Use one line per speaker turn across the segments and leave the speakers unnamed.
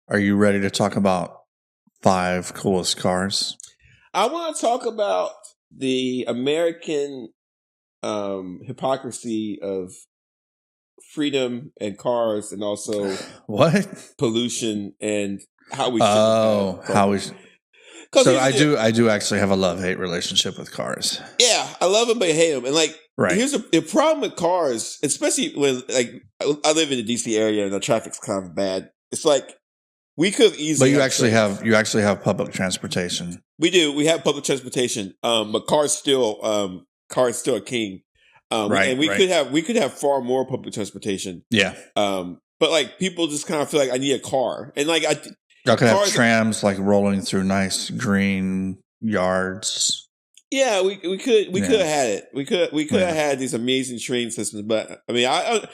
Are you ready to talk about 5 coolest cars?
I want to talk about the American hypocrisy of freedom and cars, and also
What?
pollution and how we.
How we. So I do actually have a love-hate relationship with cars.
Yeah, I love them, but I hate them. And like,
right.
Here's the problem with cars, especially when like I live in the DC area and the traffic's kind of bad. It's like we could easily.
But you actually have public transportation.
We do. We have public transportation, but cars still a king.
Right.
And we could have far more public transportation.
Yeah.
But like people just kind of feel like I need a car, and like
y'all could have trams like rolling through nice green yards.
Yeah, we could have had it. We could have had these amazing train systems, but I mean, I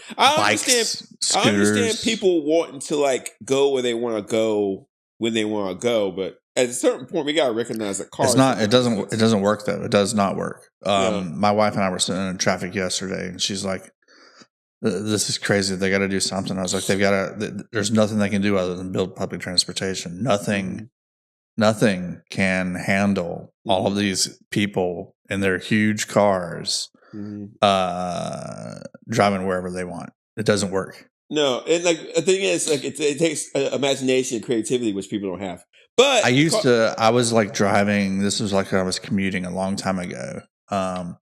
understand people wanting to like go where they want to go when they want to go, but at a certain point, we gotta recognize that cars.
It doesn't work though. It does not work. My wife and I were sitting in traffic yesterday, and she's like, "This is crazy. They got to do something." I was like, There's nothing they can do other than build public transportation. Nothing can handle all of these people in their huge cars driving wherever they want. It doesn't work.
No, and like the thing is, like it takes imagination and creativity, which people don't have. But
I was like driving. This was like I was commuting a long time ago, and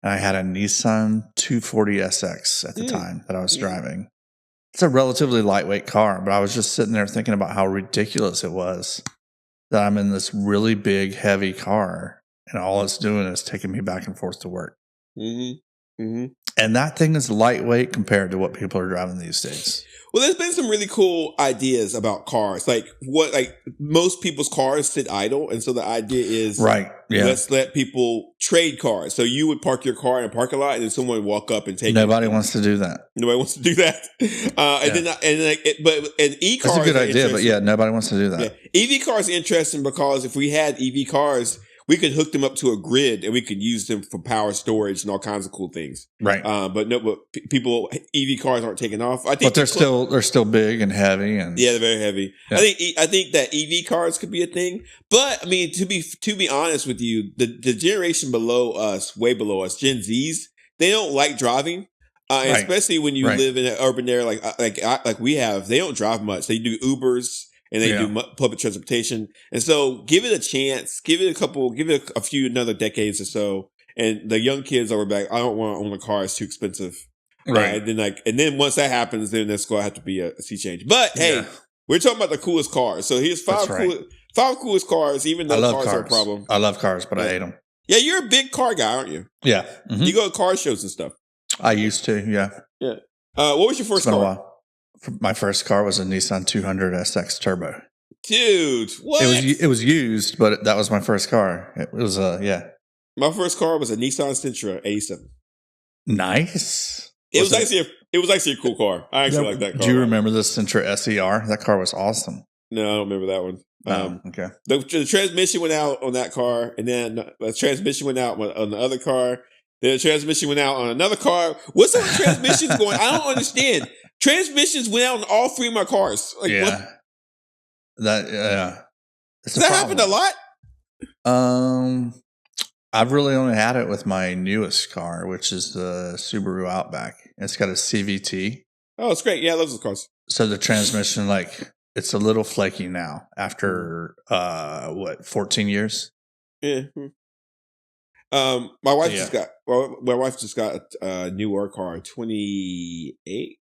I had a Nissan 240 SX at the time that I was driving. It's a relatively lightweight car, but I was just sitting there thinking about how ridiculous it was that I'm in this really big, heavy car, and all it's doing is taking me back and forth to work. And that thing is lightweight compared to what people are driving these days.
Well, there's been some really cool ideas about cars. Like most people's cars sit idle. And so the idea is, let's let people trade cars. So you would park your car in a parking lot and then someone would walk up and take it.
Nobody wants to do that.
Nobody wants to do that. And e-cars.
That's a good idea, but yeah, nobody wants to do that.
Yeah. EV cars are interesting because if we had EV cars, we could hook them up to a grid and we could use them for power storage and all kinds of cool things.
Right.
But EV cars aren't taking off. I think
but they're still big and heavy, and
yeah, they're very heavy. Yeah. I think that EV cars could be a thing. But I mean, to be honest with you, the generation below us, way below us, Gen Zs, they don't like driving. Especially when you live in an urban area like we have. They don't drive much. They do Ubers. And they do public transportation. And so give it a chance. Give it a few another decades or so. And the young kids are back, I don't want to own a car. It's too expensive.
Right.
And then once that happens, then there's going to have to be a sea change. But hey, we're talking about the coolest cars. So here's five coolest cars, even though cars are a problem.
I love cars, but I hate them.
Yeah, you're a big car guy, aren't you?
Yeah.
Mm-hmm. You go to car shows and stuff.
I used to, yeah.
Yeah. What was your first car?
A while. My first car was a Nissan 200 SX Turbo.
Dude, what?
It was used, but that was my first car. It was
My first car was a Nissan Sentra 87.
Nice.
It was actually a cool car. I actually like that car.
Do you remember the Sentra SER? That car was awesome.
No, I don't remember that one.
Okay.
The transmission went out on that car, and then the transmission went out on the other car. Then the transmission went out on another car. What's up with transmissions going? I don't understand. Transmissions went out on all 3 of my cars. Like,
yeah.
What?
Does
that happen a lot?
I've really only had it with my newest car, which is the Subaru Outback. It's got a CVT.
Oh, it's great. Yeah, I love those cars.
So the transmission, it's a little flaky now after 14 years.
Yeah. My wife just got a newer car, 28.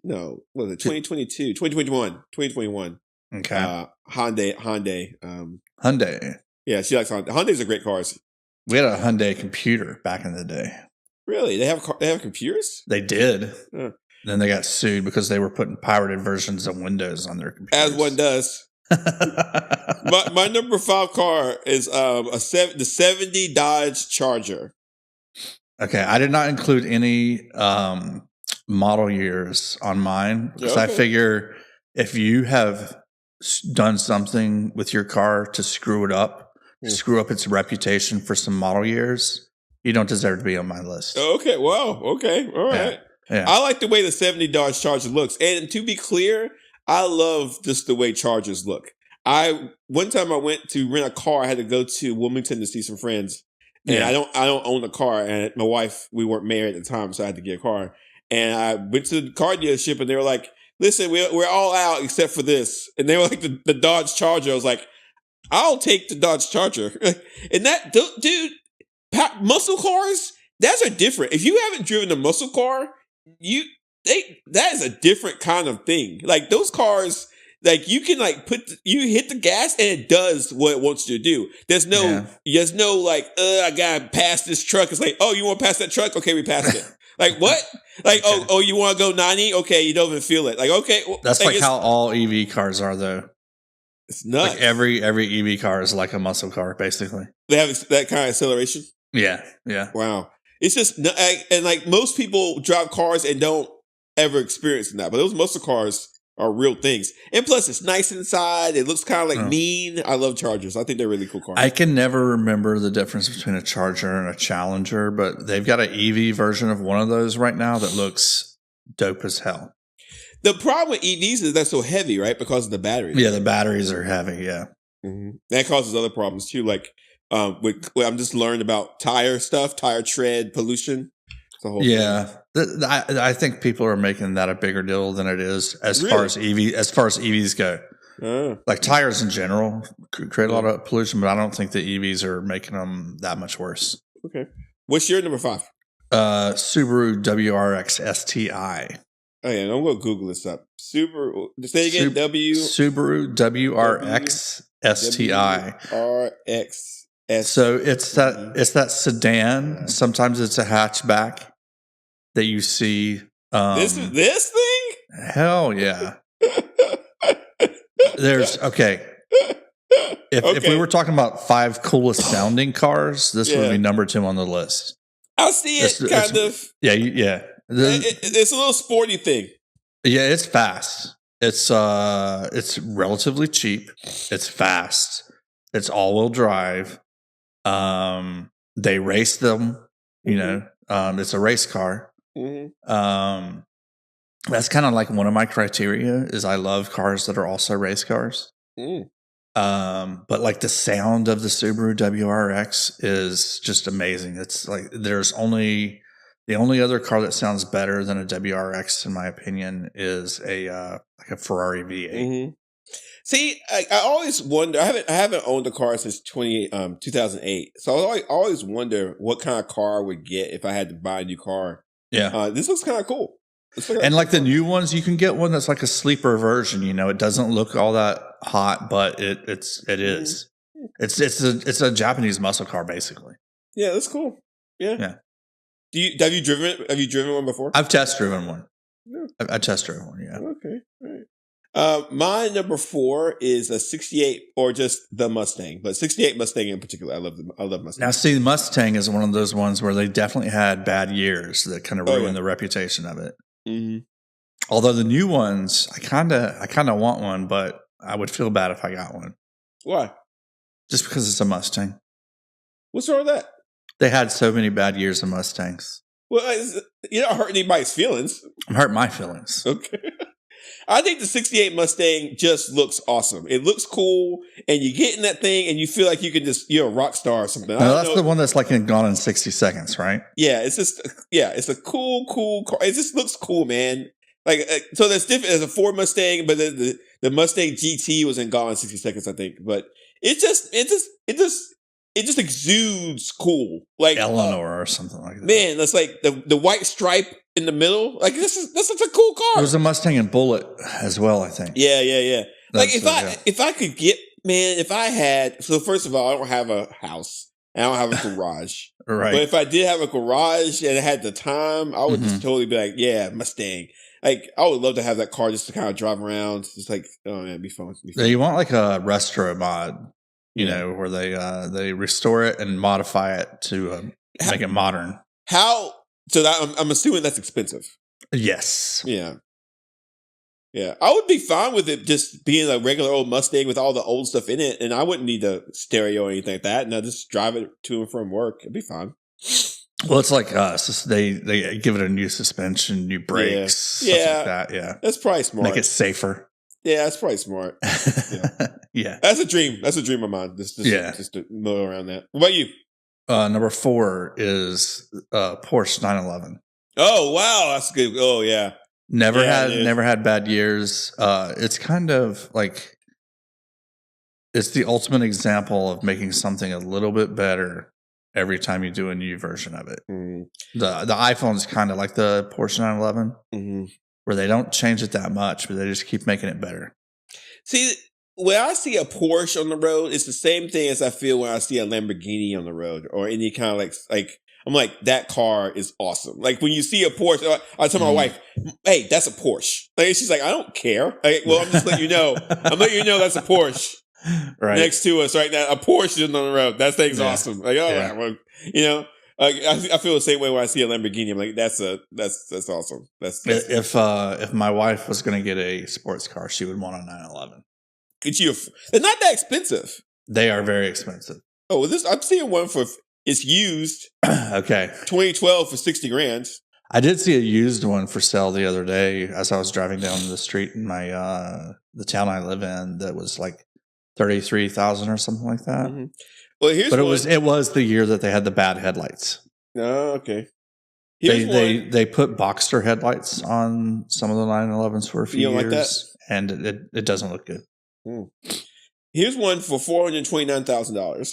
No, what was it? 2022, 2021.
Okay.
Hyundai.
Hyundai.
Yeah, she likes Hyundai. Hyundais are great cars.
We had a Hyundai computer back in the day.
Really? They have computers?
They did. Then they got sued because they were putting pirated versions of Windows on their computers.
As one does. my number 5 car is the 70 Dodge Charger.
Okay, I did not include any model years on mine because I figure if you have done something with your car to screw it up, screw up its reputation for some model years, you don't deserve to be on my list.
Okay, wow, okay, all right.
Yeah.
I like the way the 70 Dodge Charger looks, and to be clear, I love just the way Chargers look. One time I went to rent a car. I had to go to Wilmington to see some friends, and I don't own a car. And my wife, we weren't married at the time, so I had to get a car. And I went to the car dealership, and they were like, "Listen, we're all out except for this." And they were like the Dodge Charger. I was like, "I'll take the Dodge Charger." And that dude, muscle cars, those are different. If you haven't driven a muscle car, that is a different kind of thing. Like those cars, like you can like you hit the gas and it does what it wants you to do. There's no like, I gotta pass this truck. It's like, oh, you want to pass that truck? Okay, we passed it. Like what? Like, oh, you want to go 90? Okay, you don't even feel it. Like, okay, well,
that's like how all EV cars are, though.
It's nuts.
Like every EV car is like a muscle car, basically.
They have that kind of acceleration.
Yeah.
Wow. It's just, and like most people drive cars and don't ever experience that, but those muscle cars are real things. And plus, it's nice inside. It looks kind of like mean. I love Chargers. I think they're really cool cars.
I can never remember the difference between a Charger and a Challenger, but they've got an EV version of one of those right now that looks dope as hell.
The problem with EVs is they're so heavy, right? Because of the batteries.
Yeah, the batteries are heavy. Yeah,
that causes other problems too. Like, I'm just learning about tire stuff, tire tread, pollution.
I think people are making that a bigger deal than it is as far as EVs go. Like tires in general create a lot of pollution, but I don't think the EVs are making them that much worse.
Okay, what's your number 5?
Subaru WRX STI.
Oh yeah, I'm gonna Google this up. Subaru. Say again.
Subaru WRX STI.
WRX.
So it's that sedan. Sometimes it's a hatchback that you see.
This thing?
Hell yeah. If we were talking about 5 coolest sounding cars, this would be number 2 on the list.
I see it kind of.
Yeah.
It's a little sporty thing.
Yeah, it's fast. It's relatively cheap. It's fast. It's all-wheel drive. They race them. You know, it's a race car. That's kind of like one of my criteria is I love cars that are also race cars. But like the sound of the Subaru WRX is just amazing. It's like the only other car that sounds better than a WRX, in my opinion, is a Ferrari V8.
See, I always wonder. I haven't owned a car since 2008, so I always wonder what kind of car I would get if I had to buy a new car. Yeah, this looks kind of cool.
And like the new ones, you can get one that's like a sleeper version. You know, it doesn't look all that hot, but it is. It's a Japanese muscle car, basically.
Yeah, that's cool. Yeah. Have you driven one before?
I've test driven one. Yeah. I test driven one. Yeah.
Okay. All right. My number 4 is a 68 or just the Mustang, but 68 Mustang in particular. I love Mustang.
Now, see, the Mustang is one of those ones where they definitely had bad years that kind of ruined the reputation of it. Although the new ones, I kind of want one, but I would feel bad if I got one.
Why?
Just because it's a Mustang.
What's wrong with that?
They had so many bad years of Mustangs.
Well, you're not hurting anybody's feelings.
I'm hurting my feelings.
Okay. I think the 68 Mustang just looks awesome. It looks cool, and you get in that thing, and you feel like you're a rock star or something.
No, that's the one that's like gone in 60 seconds, right?
Yeah, it's a cool car. It just looks cool, man. Like, so that's different. There's a Ford Mustang, but the Mustang GT was in gone in 60 seconds, I think. But it just exudes cool, like
Eleanor or something like that.
Man, that's like the white stripe in the middle. Like that's such a cool car.
There was a Mustang and Bullet as well, I think.
Yeah. Like if I could get, man, if I had. So first of all, I don't have a house. I don't have a garage.
Right.
But if I did have a garage and I had the time, I would just totally be like, yeah, Mustang. Like I would love to have that car just to kind of drive around. Just like, oh man, it'd be fun.
Yeah, you want like a retro mod. You know, where they restore it and modify it to make it modern.
How? So that, I'm assuming that's expensive.
Yes.
Yeah. I would be fine with it just being a regular old Mustang with all the old stuff in it, and I wouldn't need a stereo or anything like that. And I just drive it to and from work. It'd be fine.
Well, it's like us. They give it a new suspension, new brakes, stuff like that. Yeah,
that's probably smart.
Make it safer.
Yeah, that's probably smart.
Yeah.
That's a dream. That's a dream of mine. Just to mill around that. What about you?
Number 4 is Porsche 911.
Oh wow, that's good. Oh yeah.
Never had bad years. It's kind of like it's the ultimate example of making something a little bit better every time you do a new version of it. Mm. The iPhone is kind of like the Porsche 911, where they don't change it that much, but they just keep making it better.
See, when I see a Porsche on the road, it's the same thing as I feel when I see a Lamborghini on the road or any kind of like I'm like, that car is awesome. Like when you see a Porsche, I tell my wife, "Hey, that's a Porsche." Like, she's like, "I don't care." Like, well, I'm just letting you know. I'm letting you know that's a Porsche right next to us right now. A Porsche is on the road. That thing's awesome. Like, right, well, I feel the same way when I see a Lamborghini. I'm like, that's awesome. That's
if my wife was going to get a sports car, she would want a 911.
They're not that expensive.
They are very expensive.
Oh, I'm seeing one for. It's used.
Okay.
2012 for $60,000.
I did see a used one for sale the other day as I was driving down the street in my the town I live in. That was like 33,000 or something like that. Mm-hmm.
Well,
it was the year that they had the bad headlights.
Oh, okay.
They put Boxster headlights on some of the 911s for a few years, like that? And it doesn't look good.
Here's one for $429,000.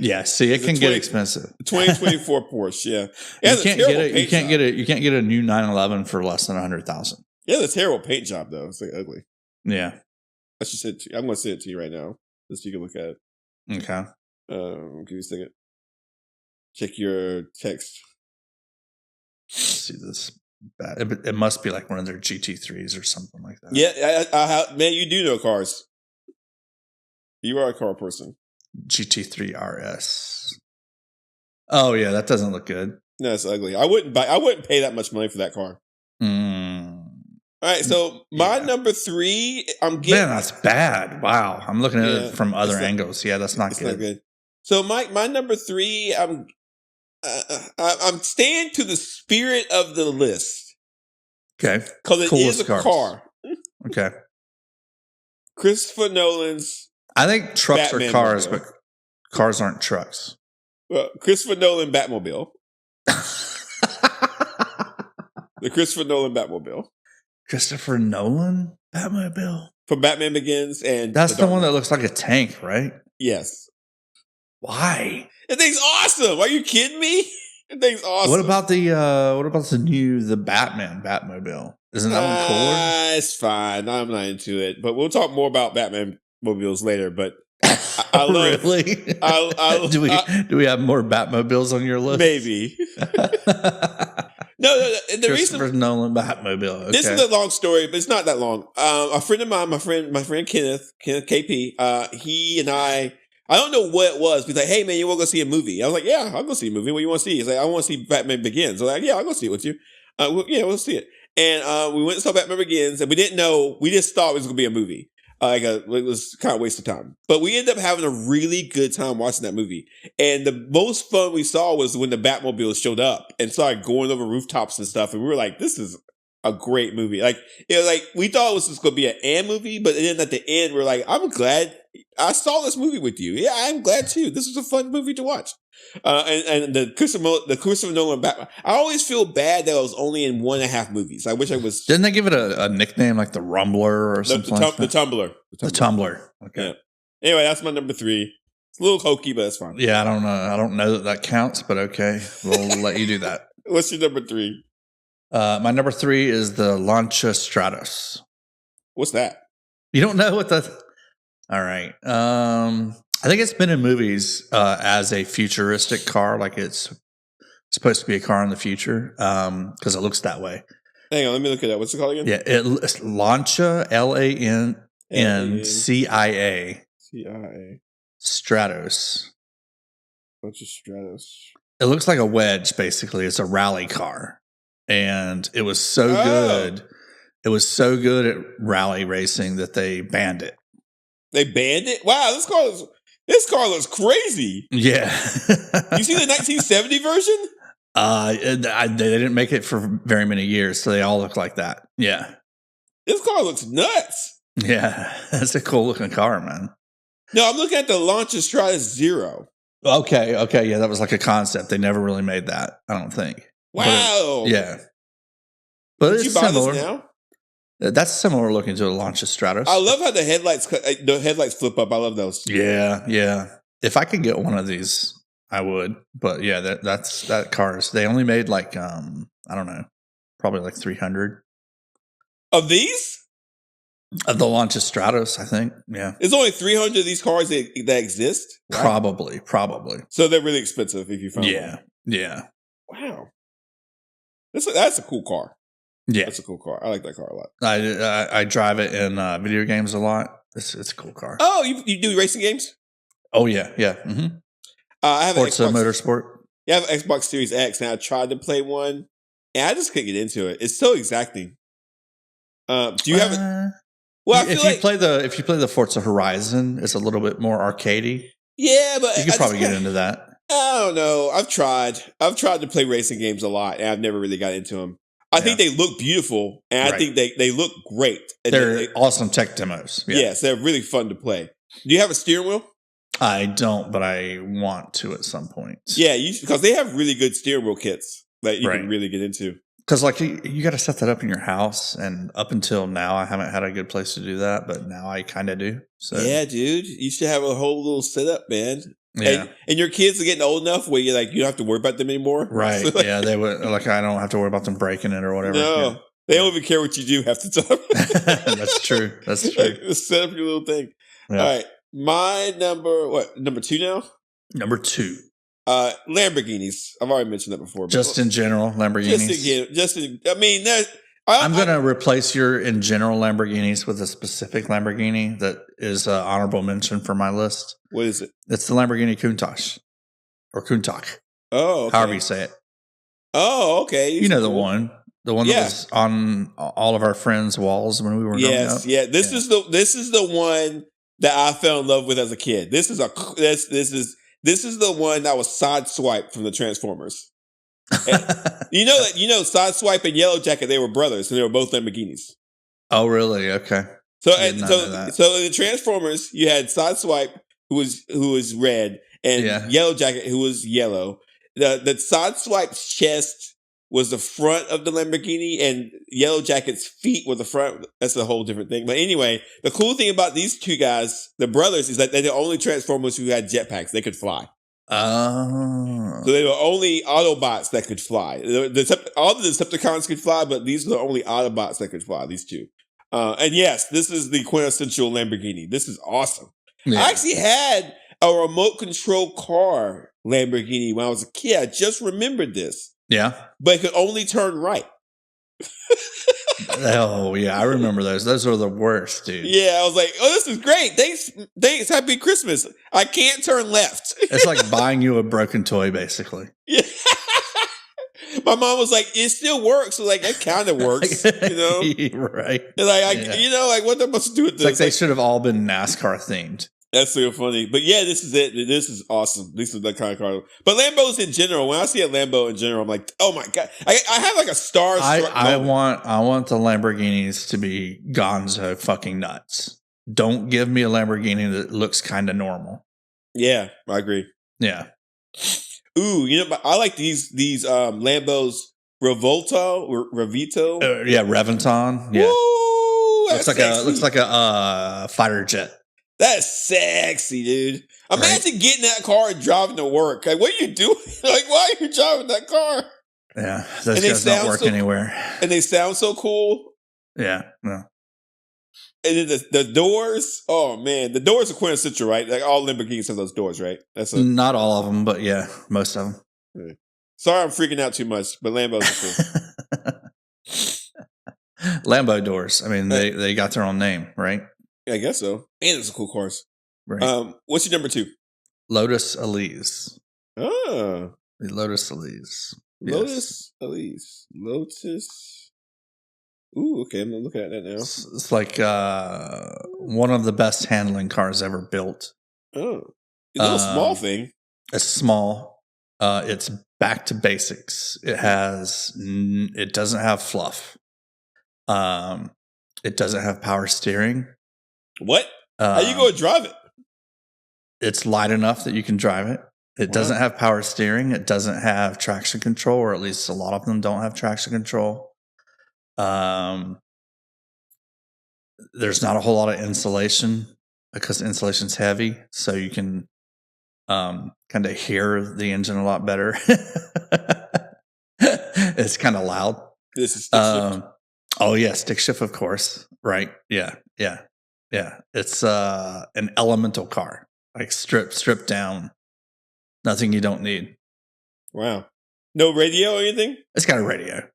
Yeah, see, it can get expensive.
2024 Porsche, yeah.
You can't get a new 911 for less than 100,000.
Yeah, the terrible paint job though. It's like ugly.
Yeah,
I should say it to you. I'm going to send it to you right now, just so you can look at it.
Okay.
Give me a second. Check your text.
Let's see this. It must be like one of their GT3s or something like that.
Yeah, man, you do know cars. You are a car person.
GT3 RS. Oh yeah, that doesn't look good.
No, it's ugly. I wouldn't pay that much money for that car. All right, so my number 3, I'm getting. Man,
that's bad. Wow, I'm looking at it from other angles. Yeah, that's not good.
Not good. So my number 3, I'm staying to the spirit of the list.
Okay,
because it is a car.
Okay,
Christopher Nolan's.
I think trucks
Batman
are cars,
Mobile.
but cars aren't trucks.
Well, Christopher Nolan Batmobile. The Christopher Nolan Batmobile.
Christopher Nolan Batmobile?
From Batman Begins and
that's the one that looks like a tank, right?
Yes.
Why?
That thing's awesome. Are you kidding me? That thing's awesome.
What about the Batman Batmobile? Isn't that one cooler?
It's fine. I'm not into it. But we'll talk more about Batman mobiles later, but
I love. Really? Do we have more Batmobiles on your list?
Maybe. No. The reason
Nolan Batmobile. Okay.
This is a long story, but it's not that long. A friend of mine, my friend Kenneth KP. He and I don't know what it was. He's like, "Hey man, you want to go see a movie?" I was like, "Yeah, I'll go see a movie. What do you want to see?" He's like, "I want to see Batman Begins." I was like, "Yeah, I'll go see it with you." We'll see it. And we went and saw Batman Begins, and we didn't know. We just thought it was going to be a movie. It was kind of a waste of time. But we ended up having a really good time watching that movie. And the most fun we saw was when the Batmobile showed up and started going over rooftops and stuff. And we were like, this is a great movie. Like, we thought it was just going to be an movie, but then at the end, we're like, I'm glad I saw this movie with you. Yeah, I'm glad too. This was a fun movie to watch. And the Christopher Nolan Batman. I always feel bad that I was only in 1.5 movies. I wish I was.
Didn't they give it a nickname like the Rumbler or something like that?
The Tumbler.
The Tumbler. Okay.
Yeah. Anyway, that's my number 3. It's a little hokey, but it's fine.
Yeah, I don't know that counts, but okay, we'll let you do that.
What's your number 3?
My number 3 is the Lancia Stratos.
What's that?
You don't know what that? All right. I think it's been in movies as a futuristic car, like it's supposed to be a car in the future because it looks that way.
Hang on, let me look at that. What's it called again?
Yeah, it's Lancia, LANCIA. Stratos.
Lancia Stratos.
It looks like a wedge, basically. It's a rally car. And it was so good. It was so good at rally racing that they banned it.
They banned it? Wow, this car looks crazy.
Yeah.
You see the 1970 version?
They didn't make it for very many years, so they all look like that. Yeah.
This car looks nuts.
Yeah, that's a cool looking car, man.
No, I'm looking at the Lancia Stratos Zero.
Okay, yeah, that was like a concept. They never really made that, I don't think.
Wow.
Yeah. But
Did
it's
you buy
similar.
this now?
That's similar looking to a Lancia Stratos.
I love how the headlights flip up. I love those.
Yeah. If I could get one of these, I would. But yeah, that cars. They only made like I don't know, probably like 300
of these.
Of the Lancia Stratos, I think. Yeah,
there's only 300 of these cars that exist.
Right? Probably.
So they're really expensive if you find one.
Yeah.
Wow, that's a cool car.
Yeah,
that's a cool car. I like that car a lot.
I drive it in video games a lot. It's a cool car.
Oh, you do racing games?
Oh yeah. Mm-hmm.
I have
Forza Motorsport.
Yeah, I have an Xbox Series X, and I tried to play one, and I just couldn't get into it. It's so exacting. Do you have it? Well, if
you play the Forza Horizon, it's a little bit more arcadey.
Yeah, but
you could probably get into that.
I don't know. I've tried to play racing games a lot, and I've never really got into them. I think they look beautiful, and I think they look great. And
they're awesome tech demos. Yeah.
Yes, they're really fun to play. Do you have a steering wheel?
I don't, but I want to at some point.
Yeah, because they have really good steering wheel kits that you can really get into.
Because like you got to set that up in your house, and up until now, I haven't had a good place to do that, but now I kind of do. So
yeah, dude, you should have a whole little setup, man.
Yeah,
and your kids are getting old enough where you don't have to worry about them anymore,
right? So yeah, they would I don't have to worry about them breaking it or whatever.
No, they don't even care what you do half the time.
That's true.
Just set up your little thing. Yeah. All right, my number 2 now.
Number 2.
Lamborghinis. I've already mentioned that before.
Just in general, Lamborghinis.
I'm
going to replace your in general Lamborghinis with a specific Lamborghini that is an honorable mention for my list.
What is it?
It's the Lamborghini Countach or Countach.
Oh, okay.
However you say it.
Oh, okay.
You know the one that was on all of our friends' walls when we were growing up.
Yeah. This is the one that I fell in love with as a kid. This is the one that was sideswiped from the Transformers. Sideswipe and Yellow Jacket, they were brothers, and they were both Lamborghinis.
Oh, really? Okay.
So in the Transformers, you had Sideswipe, who was red, and Yellow Jacket, who was yellow. The Sideswipe's chest was the front of the Lamborghini, and Yellow Jacket's feet were the front. That's a whole different thing. But anyway, the cool thing about these two guys, the brothers, is that they're the only Transformers who had jetpacks. They could fly.
Oh.
So they were only Autobots that could fly. All the Decepticons could fly, but these were the only Autobots that could fly, these two. And yes, this is the quintessential Lamborghini. This is awesome. Yeah. I actually had a remote control car Lamborghini when I was a kid. I just remembered this.
Yeah.
But it could only turn right.
Oh, yeah. I remember those. Those were the worst, dude.
Yeah. I was like, oh, this is great. Thanks. Happy Christmas. I can't turn left.
It's like buying you a broken toy, basically.
Yeah. My mom was like, it still works. So like, it kind of works,
Right.
And what they're supposed to do with this?
It's like they should have all been NASCAR themed.
That's so funny. But yeah, this is it. This is awesome. This is that kind of car. But Lambos in general, when I see a Lambo in general, I'm like, oh my God. I have like a star.
I want the Lamborghinis to be gonzo fucking nuts. Don't give me a Lamborghini that looks kind of normal.
Yeah, I agree.
Yeah.
Ooh, I like these Lambos Revito.
Reventon. Yeah.
Ooh,
looks like a fighter jet.
That's sexy, dude. Imagine getting that car and driving to work. Like, what are you doing? Like, why are you driving that car?
Yeah, those guys don't work anywhere.
And they sound so cool.
Yeah.
And then the doors. Oh man, the doors are quintessential, right? Like all Lamborghinis have those doors, right?
Not all of them, but yeah, most of them.
Yeah. Sorry, I'm freaking out too much, but Lambos are cool.
Lambo doors. I mean, they got their own name, right?
Yeah, I guess so. And it's a cool cars.
Right.
What's your number 2?
Lotus Elise.
Oh.
The Lotus Elise.
Lotus Elise. Lotus. Ooh, okay. I'm looking at that now.
It's like one of the best handling cars ever built.
Oh. It's a little small thing.
It's small. It's back to basics. It doesn't have fluff. It doesn't have power steering.
What? How you going to drive it?
It's light enough that you can drive it. It doesn't have power steering. It doesn't have traction control, or at least a lot of them don't have traction control. There's not a whole lot of insulation because insulation's heavy, so you can kind of hear the engine a lot better. It's kind of loud.
This is stick shift.
Oh yeah, stick shift, of course. Right? Yeah. It's an elemental car, like stripped down. Nothing you don't need.
Wow. No radio or anything?
It's got a radio.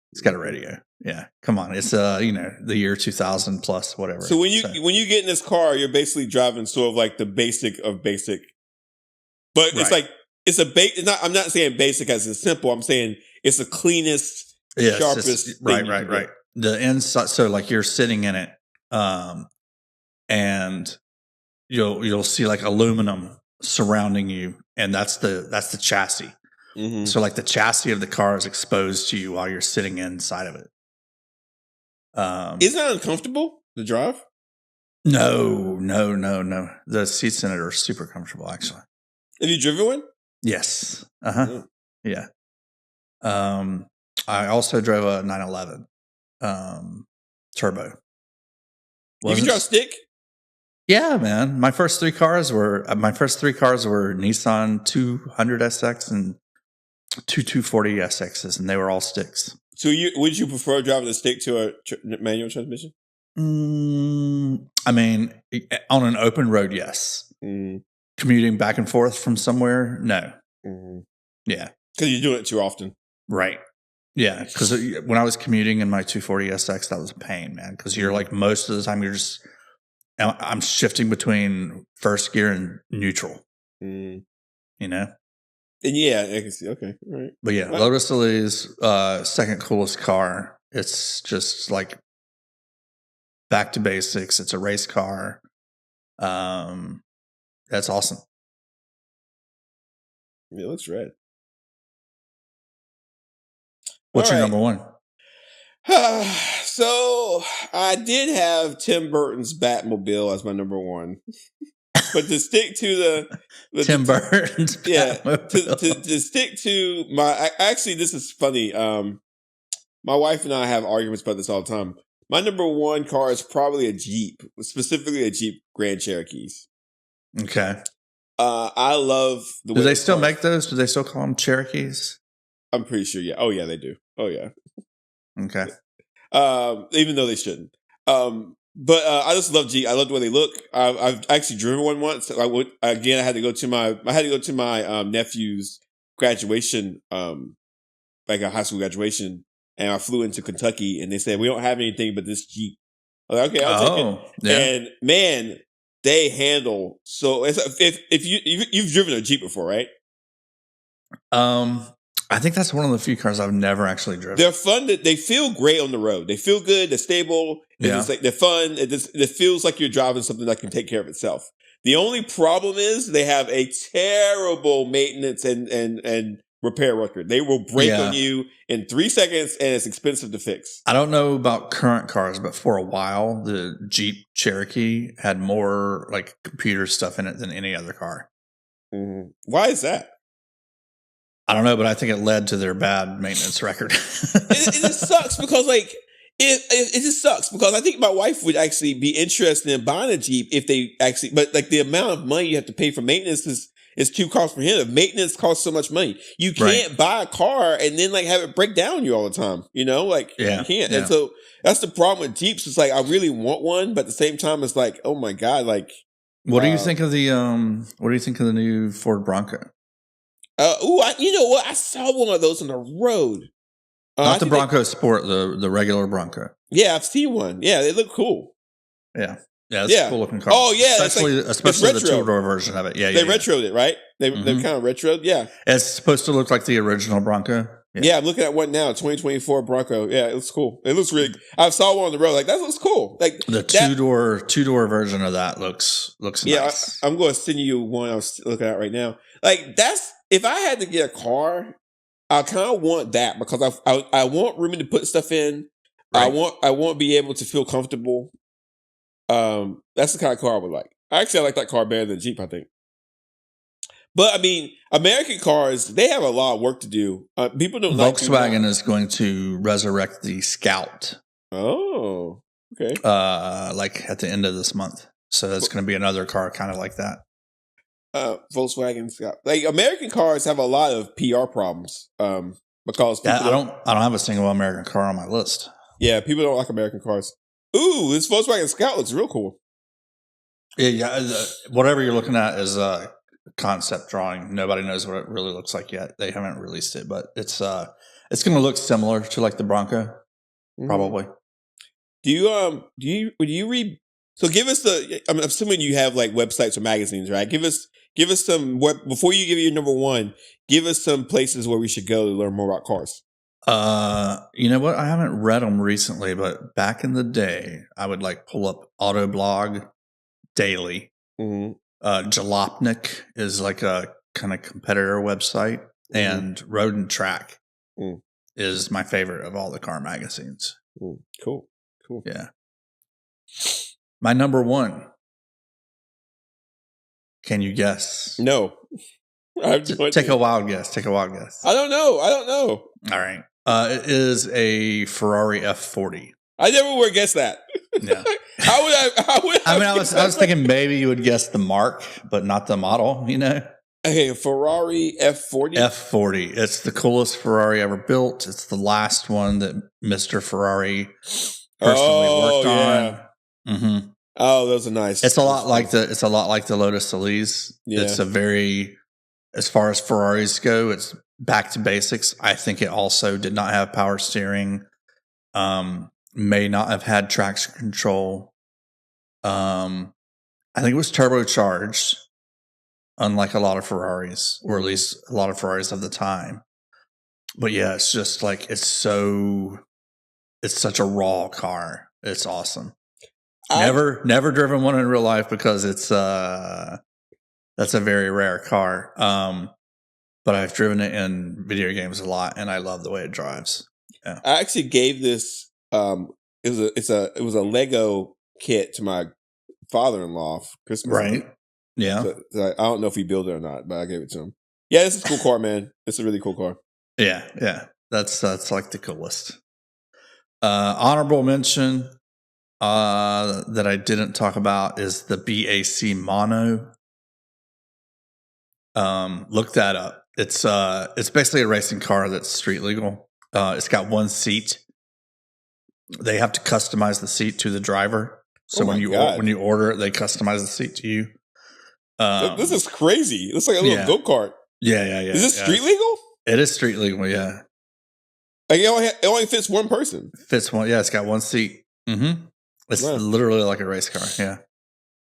Yeah. Come on. It's the year 2000 plus whatever.
So when you get in this car, you're basically driving sort of like the basic of basic. But it's like it's I'm not saying basic as in simple. I'm saying it's the cleanest, sharpest.
Right. The inside, so like you're sitting in it, and you'll see like aluminum surrounding you, and that's the chassis. Mm-hmm. So like the chassis of the car is exposed to you while you're sitting inside of it.
Isn't that uncomfortable to drive?
No. The seats in it are super comfortable, actually.
Have you driven one?
Yes. Yeah. I also drove a 911 turbo.
You can drive stick?
Yeah, man. My first three cars were Nissan 200SX and two 240SXs, and they were all sticks.
So would you prefer driving a stick to a manual transmission?
I mean, on an open road, yes. Commuting back and forth from somewhere, no. Yeah.
Because you're doing it too often.
Right. Yeah, because when I was commuting in my 240SX, that was a pain, man. Because you're like, most of the time I'm shifting between first gear and neutral. You know?
And yeah, I can see. Okay, all right.
But yeah, Lotus Elise, second coolest car. It's just like back to basics. It's a race car. That's awesome.
Yeah, it looks rad.
What's your number one?
So I did have Tim Burton's Batmobile as my number one, but to stick to the
Tim Burton's Batmobile.
To stick to my actually, this is funny. My wife and I have arguments about this all the time. My number one car is probably a Jeep, specifically a Jeep Grand Cherokees.
Okay.
I love the.
Do they still make those? Do they still call them Cherokees?
I'm pretty sure. Yeah. Oh yeah, they do. Oh yeah.
Okay.
Even though they shouldn't. But I just love Jeep. I love the way they look. I've actually driven one once. I had to go to my nephew's graduation, like a high school graduation, and I flew into Kentucky, and they said we don't have anything but this Jeep. I was like, okay, I'll take it. Yeah. And man, they handle so. If you've driven a Jeep before, right?
I think that's one of the few cars I've never actually driven.
They're fun. They feel great on the road. They feel good. They're stable. It's like they're fun. It feels like you're driving something that can take care of itself. The only problem is they have a terrible maintenance and repair record. They will break on you in 3 seconds, and it's expensive to fix. I
don't know about current cars, but for a while, the Jeep Cherokee had more like computer stuff in it than any other car.
Mm-hmm. Why is that?
I don't know, but I think it led to their bad maintenance record.
It just sucks because it just sucks because I think my wife would actually be interested in buying a Jeep if they actually, but like the amount of money you have to pay for maintenance is too cost prohibitive. Maintenance costs so much money. You can't buy a car and then like have it break down on you all the time. You know, like you can't. Yeah. And so that's the problem with Jeeps. It's like I really want one, but at the same time, it's like, oh my God, like.
What do you think of the new Ford Bronco?
You know what? I saw one of those on the road.
Not the Bronco Sport, the regular Bronco.
Yeah, I've seen one. Yeah, they look cool.
Yeah, it's a cool looking car.
Oh yeah,
especially the 2-door version of it. Yeah,
they retroed it, right? They kind of retroed. Yeah,
it's supposed to look like the original Bronco.
Yeah, I'm looking at one now, 2024 Bronco. Yeah, it looks cool. It looks really. I saw one on the road. Like that looks cool. Like
the two-door version of that looks nice.
I'm going to send you one I was looking at right now. Like that's. If I had to get a car, I kind of want that because I want room to put stuff in. Right. I want to be able to feel comfortable. That's the kind of car I would like. Actually, I like that car better than Jeep, I think. But I mean, American cars, they have a lot of work to do. People don't like
Volkswagen is going to resurrect the Scout.
Oh, okay.
Like at the end of this month. So that's going to be another car kind of like that.
Volkswagen Scout. Like American cars have a lot of PR problems. Because
I don't have a single American car on my list.
Yeah, people don't like American cars. Ooh, this Volkswagen Scout looks real cool.
Yeah, whatever you're looking at is a concept drawing. Nobody knows what it really looks like yet. They haven't released it, but it's going to look similar to like the Bronco, probably. Do
you read? So give us I'm assuming you have like websites or magazines, right? Give us some before you give your number one. Give us some places where we should go to learn more about cars.
You know what? I haven't read them recently, but back in the day, I would like pull up Autoblog daily. Jalopnik is like a kind of competitor website, and Road and Track is my favorite of all the car magazines.
Cool.
Yeah. My number one. Can you guess?
No.
Take a wild guess. I
don't know.
All right. It is a Ferrari F40.
I never would guess that.
Yeah.
How would I?
I was thinking maybe you would guess the mark, but not the model, you know?
Okay, Ferrari F40?
F40. It's the coolest Ferrari ever built. It's the last one that Mr. Ferrari personally worked on. Mm-hmm.
Oh, those are nice.
It's a lot like the Lotus Elise. Yeah. It's a very, as far as Ferraris go, it's back to basics. I think it also did not have power steering. May not have had traction control. I think it was turbocharged, unlike a lot of Ferraris, or at least a lot of Ferraris of the time. But yeah, it's just like it's such a raw car. It's awesome. Never driven one in real life because it's that's a very rare car. But I've driven it in video games a lot, and I love the way it drives. Yeah.
I actually gave this. It was a Lego kit to my father-in-law for Christmas.
Right. Yeah.
So I don't know if he built it or not, but I gave it to him. Yeah, this is a cool car, man. It's a really cool car.
Yeah. That's like the coolest. Honorable mention that I didn't talk about is the BAC Mono. Look that up. It's basically a racing car that's street legal. It's got one seat. They have to customize the seat to the driver. So when you order it, they customize the seat to you.
This is crazy. It looks like a little go-kart.
Yeah.
Is this street legal?
It is street legal, yeah.
Like it only fits one person.
Fits one, yeah. It's got one seat. Mm-hmm. It's literally like a race car, yeah.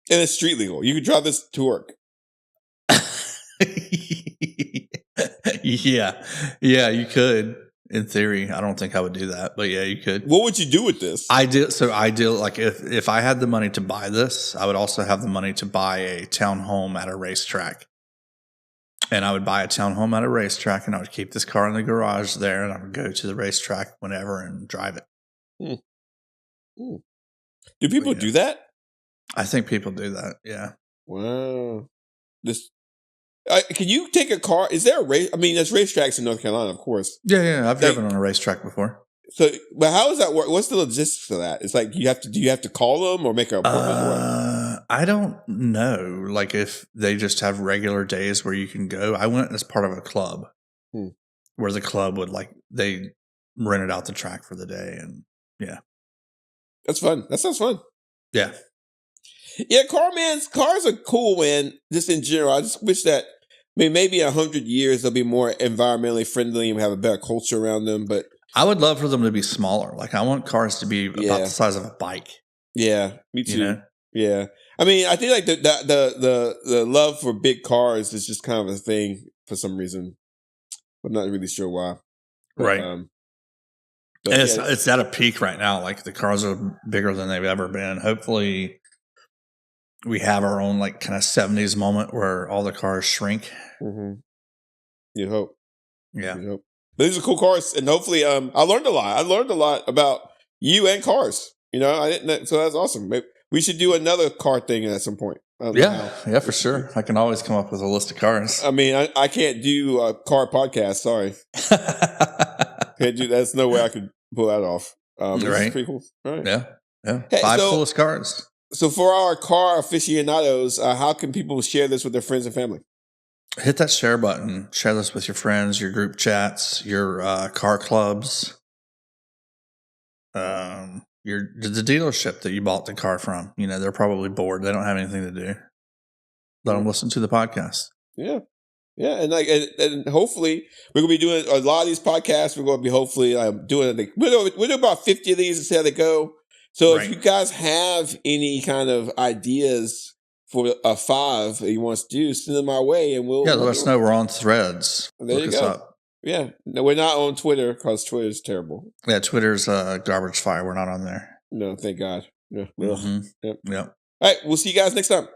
And it's street legal. You could drive this to work.
Yeah, you could. In theory, I don't think I would do that, but yeah, you could.
What would you do with this?
I do like if I had the money to buy this, I would also have the money to buy a townhome at a racetrack. And I would buy a townhome at a racetrack, and I would keep this car in the garage there, and I would go to the racetrack whenever and drive it.
Do people do that?
I think people do that. Yeah.
Wow. Can you take a car? Is there a race? I mean, there's racetracks in North Carolina, of course.
Yeah. I've driven on a racetrack before.
So, but how does that work? What's the logistics of that? It's like do you have to call them or make an appointment?
I don't know. Like if they just have regular days where you can go. I went as part of a club where the club would they rented out the track for the day, and yeah,
that's fun. That sounds fun.
Yeah.
Yeah, cars are cool, man. Just in general, I just wish that. I mean, maybe 100 years they'll be more environmentally friendly and have a better culture around them. But
I would love for them to be smaller. Like I want cars to be about the size of a bike.
Yeah, me too.
You know?
Yeah, I mean, I think like the love for big cars is just kind of a thing for some reason. I'm not really sure why. But,
right. And it's at a peak right now. Like the cars are bigger than they've ever been. Hopefully we have our own like kind of 70s moment where all the cars shrink.
Mm-hmm. You hope.
Yeah.
You hope. But these are cool cars, and hopefully I learned a lot. I learned a lot about you and cars. You know, I didn't. So that's awesome. We should do another car thing at some point.
Yeah, for sure. I can always come up with a list of cars.
I mean, I can't do a car podcast. Sorry, can't do. That's no way I could pull that off. Right? Pretty cool. All right.
Yeah.
Hey,
5 coolest cars.
So for our car aficionados, how can people share this with their friends and family?
Hit that share button. Share this with your friends, your group chats, your car clubs, the dealership that you bought the car from. You know, they're probably bored. They don't have anything to do. Let them listen to the podcast.
Yeah. Yeah, and hopefully we're gonna be doing a lot of these podcasts. We're gonna be hopefully doing we'll do about 50 of these and see how they go. So if you guys have any kind of ideas for a 5 that you want us to do, send them our way, and we'll
let us know. We're on Threads.
There you go. Up. Yeah, no, we're not on Twitter because Twitter is terrible.
Yeah, Twitter's garbage fire. We're not on there.
No, thank God. Yeah.
Mm-hmm. Yep.
All right, we'll see you guys next time.